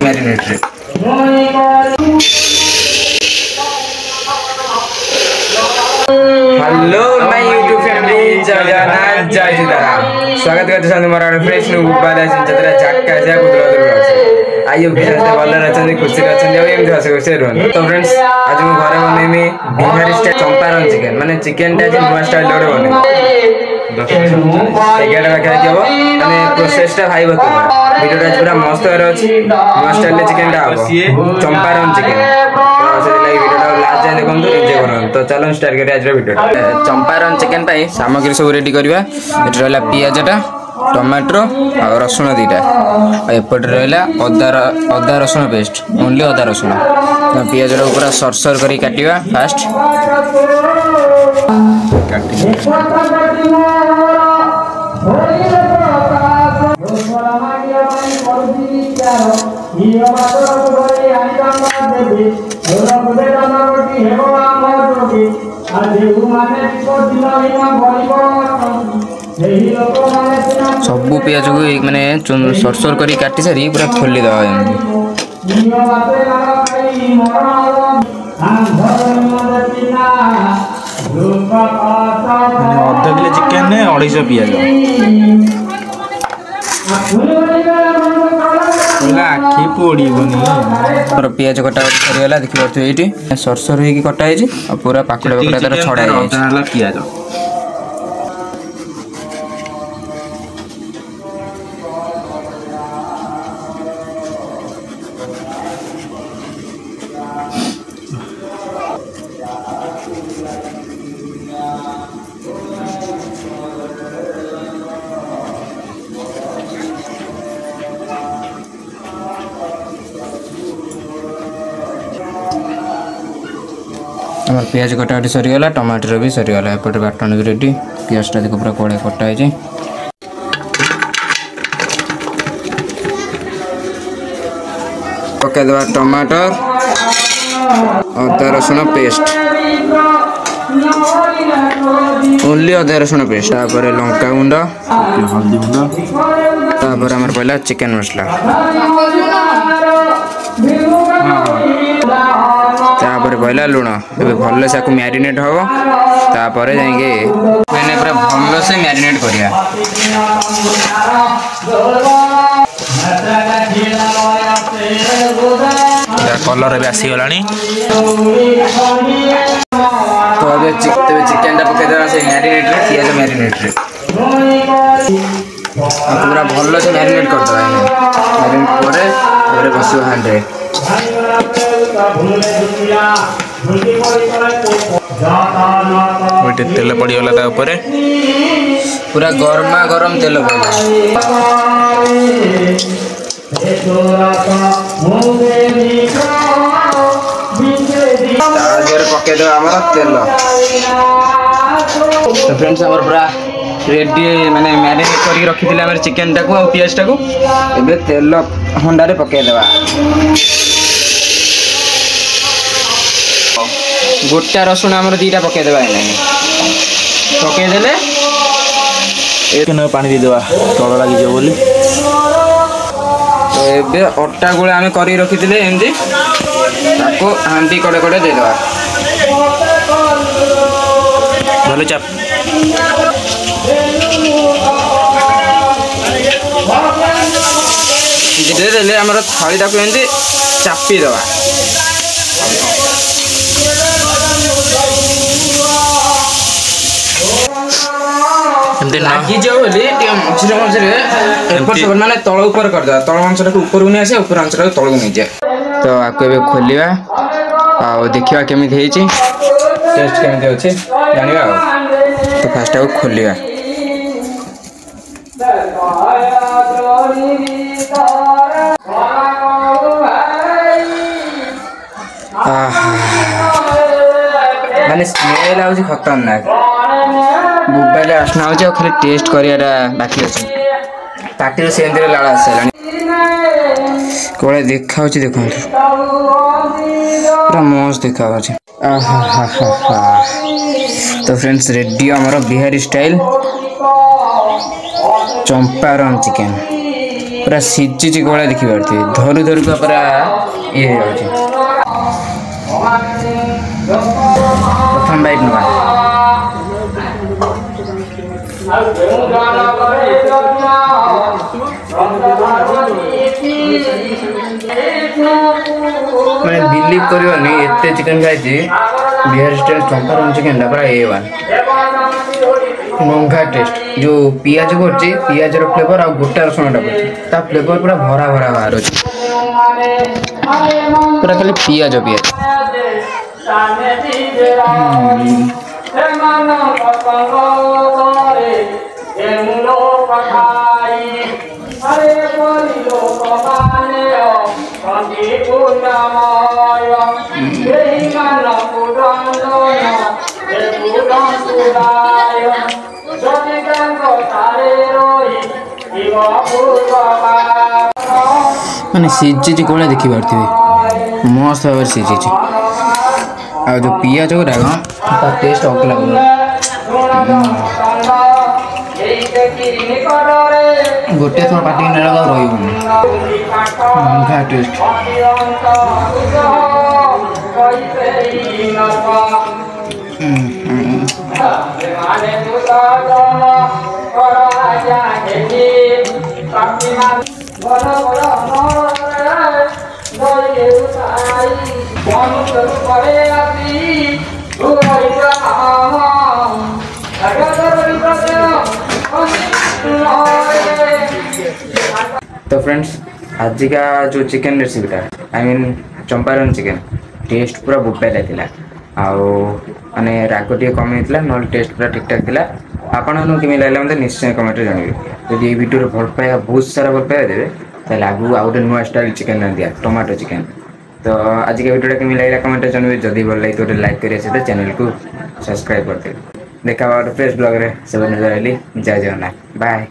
Marinated hello my YouTube family जय जगन्नाथ जय सीताराम स्वागत करते हैं मोर फ्रेश न्यू बाला चिंतरा चक्का से कुदरत आइयो बिजनेस भले रहते खुशी रहते एमती हस खुशी रुहन तो फ्रेंड्स आज मु घर बनैमी बिहारी स्टाइल चंपारण चिकेन माने चिकेन टा नुआ स्टाइल रे बने 11 पाखे हम माने प्रोसेस टा भाई बतु वीडियो टा पूरा मस्त होर अछि नुआ स्टाइल चिकेन टा हो चंपारण चिकेन तो से लाइक वीडियो टा लास्ट जाय देखन तो एंजॉय करन तो चलो स्टार्ट करिया आज वीडियो चंपारण चिकेन पई सामग्री सब रेडी करबा एट रहला पियाज टा टमाटो और रसुण दीटा एपट रहा अदा रसुण पेस्ट ओनली अदा रसुण पियाज पूरा सरसर करी काटिबा फास्ट सबू पियाज को माने सरसर करी काटी सारी पूरा खोली दवा अधा किलो चिकेन ने 250 पियाज आखि पोड़ीबनी और पियाज कटा सरीगला देखि परथु एठी सरसर होई कटा है जी और पूरा पाकड़ा पाकड़ा तार छडा है पियाज और पियाज कटा सरीगला टमाटर भी सरीगला एपटे बाटन भी रेडी पियाज टा देखो पूरा कड़े कटा है पके दवा टमाटर अदा रसुण पेस्ट ओनली अदा रसुण पेस्ट तापर लंका गुंड हल्दी गुंड तापर हमर पहला चिकन मसला तापर पहला लुण ए भल से मैरिनेट हो तापर जाएंगे मैंने पूरा भल से मैरिनेट करिया कलर भी आसी गलानी तो अबे चिकन टा पके देना से मैरिनेट रे पियाज मैरिनेट रे पूरा भल से मैरिनेट कर दवा मैरिनेट करे तापर बसियो हांडे तेल पड़गला ता ऊपर पूरा गरमा गरम तेल पड़े पके दो तेल तो फ्रेंड्स पूरा रेडी माने मैरिनेट करके रखी चिकेन टाको और पियाज टाको एबे तेल हंडा रे पके देवा गोटा रसुण आमर दीटा पके देवा पके देले पानी दे देवा तल लगी जाओ बोली तो एबे अट्टा गुला आमे करी रखी थिले एंदी ताको हांडी कड़े कड़े दे देवा भले चाप दे देले हमर थाली ताको एंदी चापी देवा लागी जाओ बोली मझे मझे माने तल ऊपर कर दे तल अंश ऊपर को नहीं आसे ऊपर अंश तल को नहीं जाए तो आपको ए खोलिबा आ देखिबा केमिति हेची टेस्ट केमिति अछि जानिबा तो फास्ट को खोलिबा माने स्मेल आउची खतरनाक मोबाइल आसना हो खाली टेस्ट करियाटा बाकी अच्छे पार्टी से लाड़ आसानी कड़े देखा देखो पूरा मस्त देखा तो फ्रेंड्स रेडी हमारा बिहारी स्टाइल चंपारण चिकेन पूरा सीझी कोला देखि पारथि धरु धरु का पूरा ये हो जाउछि प्रथम बाइट नुआ मैं बिलीव करबनी एते चिकन खाइछि बिहार स्टाइल चंपारण चिकन दा पूरा A1 मंगा टेस्ट जो पियाज करछि पियाज रो फ्लेवर आ गोटा रसुन दा करछि ता फ्लेवर पूरा भरा भरा बाहर अछि पूरा खाली पियाज माने सीझी कोला देखि पारथि मस्त भाव सीझी आ जो पियाज गुरा ता टेस्ट अलग गोटे थोड़ा पार्टी नेला रही मंगा टेस्ट तो फ्रेंड्स आज का जो चिकन रेसिपीटा I mean Champaran chicken taste पूरा बुटा थिला आउ माने राग टे कम होता ना टेस्ट पूरा ठीक ठाक थिला आपण केमी लागला मतलब निश्चय कमेंट जानवे यदि वीडियो भल पाया बहुत सारा भल पाया देवे ताले आगु आ गोटे नुआ स्टाइल चिकन दिया टमाटो चिकन तो आज का वीडियो केमी लागला कमेंट जानवे जदि भल लगे तो लाइक करिए से चैनल को सब्सक्राइब करते देखा फ्रेश ब्लॉग रे सब नजर आली जय जगन्नाथ बाय।